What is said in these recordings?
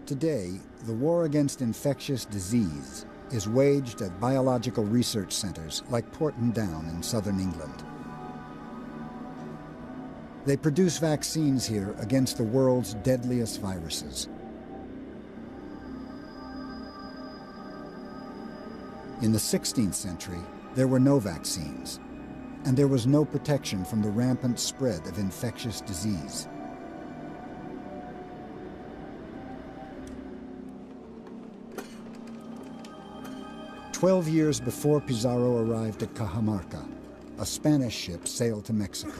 Today, the war against infectious disease is waged at biological research centers like Porton Down in southern England. They produce vaccines here against the world's deadliest viruses. In the 16th century, there were no vaccines, and there was no protection from the rampant spread of infectious disease. "12 years before Pizarro arrived at Cajamarca, a Spanish ship sailed to Mexico.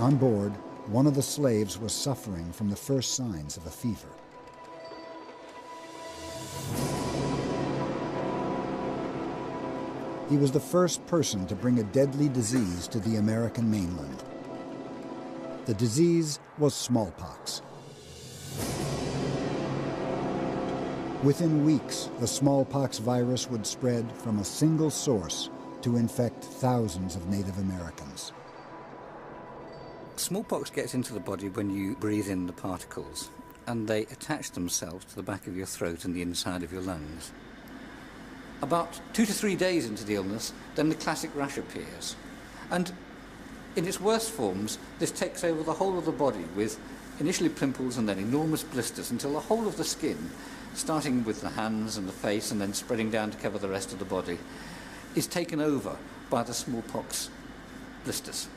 On board, one of the slaves was suffering from the first signs of a fever. He was the first person to bring a deadly disease to the American mainland. The disease was smallpox. Within weeks, the smallpox virus would spread from a single source to infect thousands of Native Americans. Smallpox gets into the body when you breathe in the particles, and they attach themselves to the back of your throat and the inside of your lungs. About 2 to 3 days into the illness, then the classic rash appears. And in its worst forms, this takes over the whole of the body with initially pimples and then enormous blisters until the whole of the skin, starting with the hands and the face and then spreading down to cover the rest of the body, is taken over by the smallpox blisters.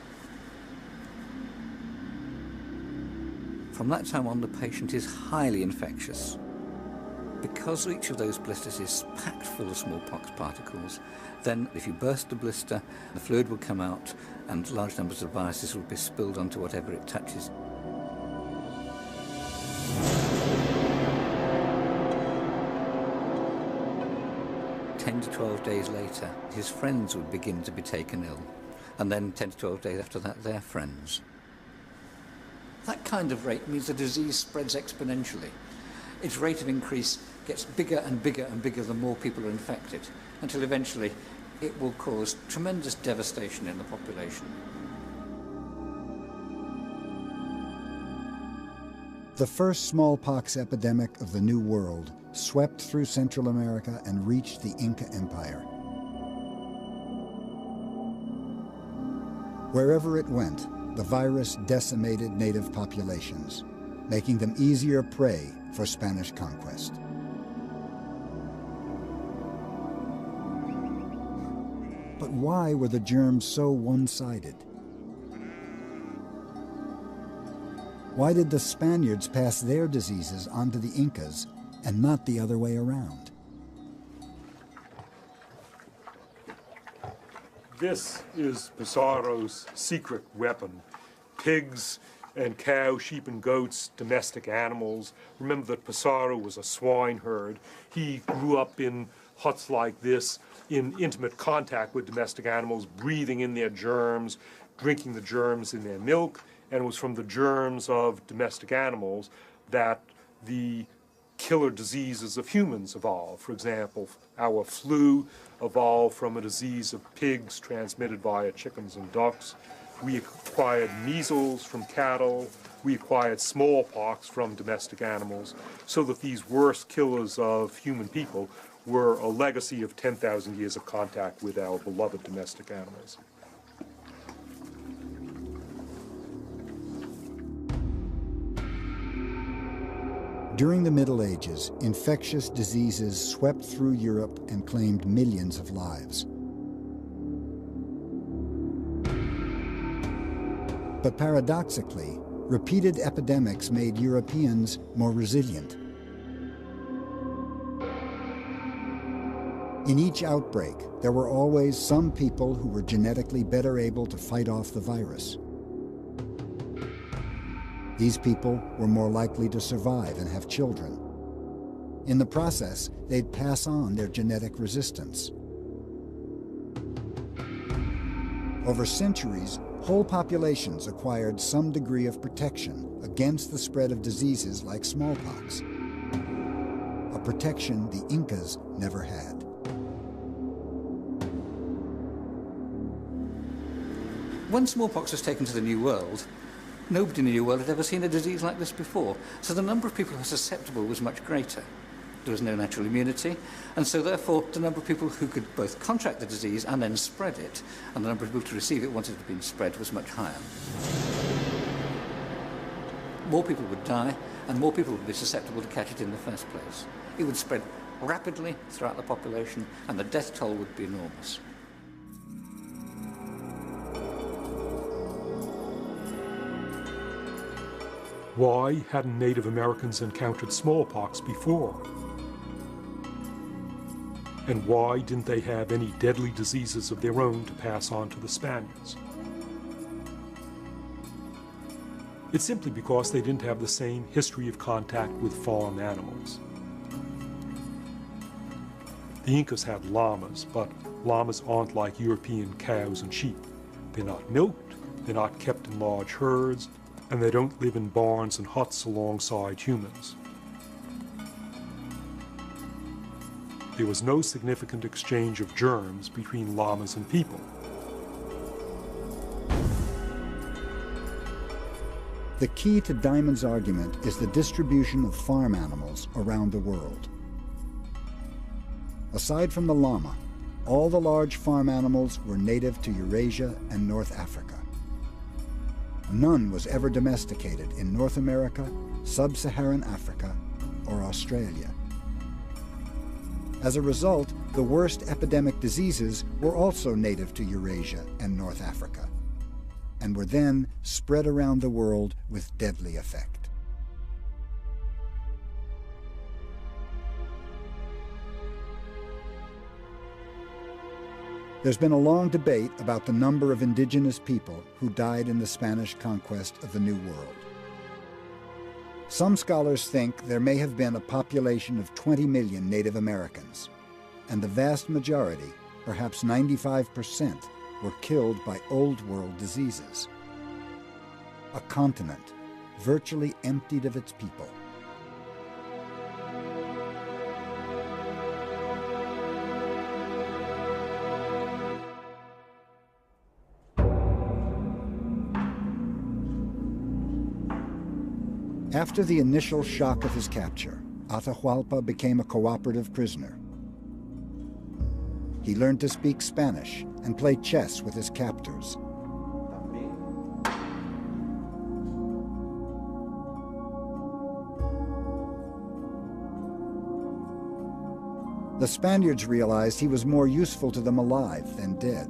From that time on, the patient is highly infectious. Because each of those blisters is packed full of smallpox particles, then if you burst the blister, the fluid will come out and large numbers of viruses will be spilled onto whatever it touches. "10 to 12 days later, his friends would begin to be taken ill, and then 10 to 12 days after that, their friends. That kind of rate means the disease spreads exponentially. Its rate of increase gets bigger and bigger and bigger the more people are infected, until eventually it will cause tremendous devastation in the population. The first smallpox epidemic of the New World swept through Central America and reached the Inca Empire. Wherever it went, the virus decimated native populations, making them easier prey for Spanish conquest. But why were the germs so one-sided? Why did the Spaniards pass their diseases on to the Incas and not the other way around? This is Pizarro's secret weapon. Pigs and cows, sheep and goats, domestic animals. Remember that Pizarro was a swineherd. He grew up in huts like this, in intimate contact with domestic animals, breathing in their germs, drinking the germs in their milk, and it was from the germs of domestic animals that the killer diseases of humans evolved. For example, our flu evolved from a disease of pigs transmitted via chickens and ducks. We acquired measles from cattle. We acquired smallpox from domestic animals, so that these worst killers of human people were a legacy of 10,000 years of contact with our beloved domestic animals. During the Middle Ages, infectious diseases swept through Europe and claimed millions of lives. But paradoxically, repeated epidemics made Europeans more resilient. In each outbreak, there were always some people who were genetically better able to fight off the virus. These people were more likely to survive and have children. In the process, they'd pass on their genetic resistance. Over centuries, whole populations acquired some degree of protection against the spread of diseases like smallpox, a protection the Incas never had. When smallpox was taken to the New World, nobody in the New World had ever seen a disease like this before, so the number of people who were susceptible was much greater. There was no natural immunity, and so therefore the number of people who could both contract the disease and then spread it, and the number of people to receive it once it had been spread, was much higher. More people would die, and more people would be susceptible to catch it in the first place. It would spread rapidly throughout the population, and the death toll would be enormous. Why hadn't Native Americans encountered smallpox before? And why didn't they have any deadly diseases of their own to pass on to the Spaniards? It's simply because they didn't have the same history of contact with farm animals. The Incas had llamas, but llamas aren't like European cows and sheep. They're not milked, they're not kept in large herds, and they don't live in barns and huts alongside humans. There was no significant exchange of germs between llamas and people. The key to Diamond's argument is the distribution of farm animals around the world. Aside from the llama, all the large farm animals were native to Eurasia and North Africa. None was ever domesticated in North America, Sub-Saharan Africa, or Australia. As a result, the worst epidemic diseases were also native to Eurasia and North Africa, and were then spread around the world with deadly effect. There's been a long debate about the number of indigenous people who died in the Spanish conquest of the New World. Some scholars think there may have been a population of 20 million Native Americans, and the vast majority, perhaps 95%, were killed by Old World diseases. A continent virtually emptied of its people. After the initial shock of his capture, Atahaulpa became a cooperative prisoner. He learned to speak Spanish and play chess with his captors. The Spaniards realized he was more useful to them alive than dead.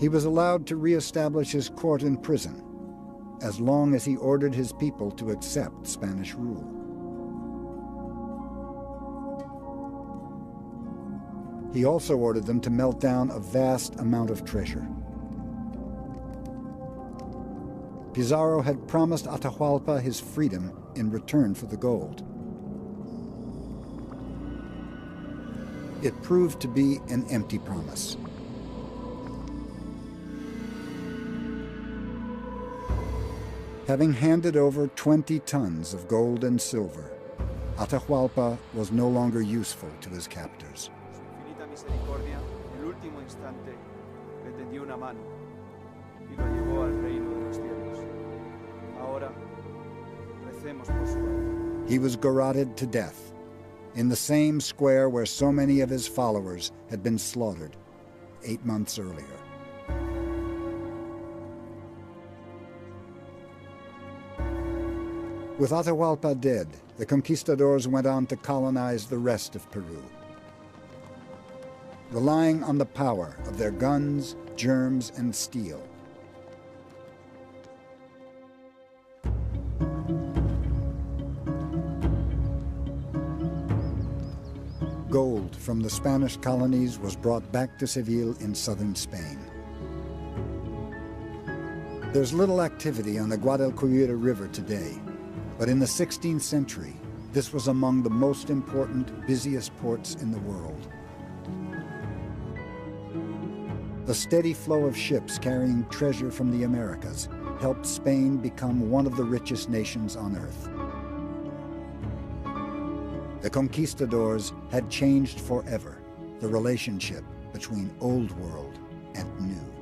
He was allowed to reestablish his court in prison, as long as he ordered his people to accept Spanish rule. He also ordered them to melt down a vast amount of treasure. Pizarro had promised Atahaulpa his freedom in return for the gold. It proved to be an empty promise. Having handed over 20 tons of gold and silver, Atahaulpa was no longer useful to his captors. He was garroted to death in the same square where so many of his followers had been slaughtered 8 months earlier. With Atahaulpa dead, the conquistadors went on to colonize the rest of Peru, relying on the power of their guns, germs, and steel. Gold from the Spanish colonies was brought back to Seville in southern Spain. There's little activity on the Guadalquivir River today, but in the 16th century, this was among the most important, busiest ports in the world. The steady flow of ships carrying treasure from the Americas helped Spain become one of the richest nations on earth. The conquistadors had changed forever the relationship between Old World and New.